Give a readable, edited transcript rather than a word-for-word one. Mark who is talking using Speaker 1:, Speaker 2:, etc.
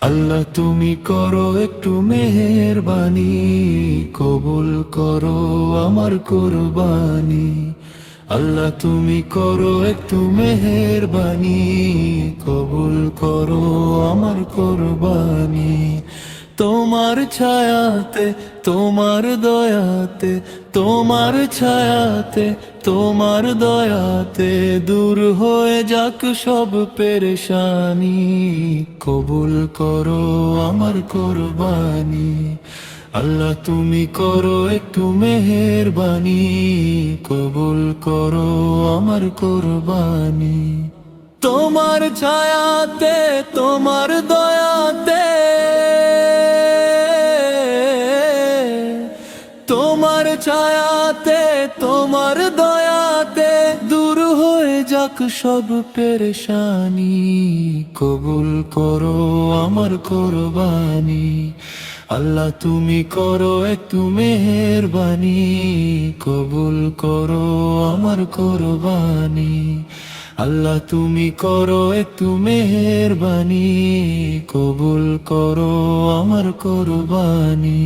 Speaker 1: আল্লাহ তুমি করো একটু মেহেরবানি, কবুল করো আমার কুরবানি। আল্লাহ তুমি করো একটু মেহেরবানি, কবুল করো আমার কুরবানি। তোমার ছায়াতে, তোমার দয়াতে, তোমার ছায়াতে, তোমার দয়াতে দূর হয়ে যাক সব পেরেশানি। কবুল করো আমার কুরবানি। আল্লাহ তুমি করো একটু মেহেরবানি, কবুল করো আমার কুরবানি। তোমার ছায়াতে, তোমার দয়াতে, তোমার ছায়াতে, তোমার দয়াতে দূর হয়ে যাক সব পেরেশানি। কবুল করো আমার কুরবানি। আল্লাহ তুমি করো একটু মেহেরবানি, কবুল করো আমার কুরবানি। আল্লাহ তুমি করো একটু মেহেরবানি, কবুল করো আমার কুরবানি।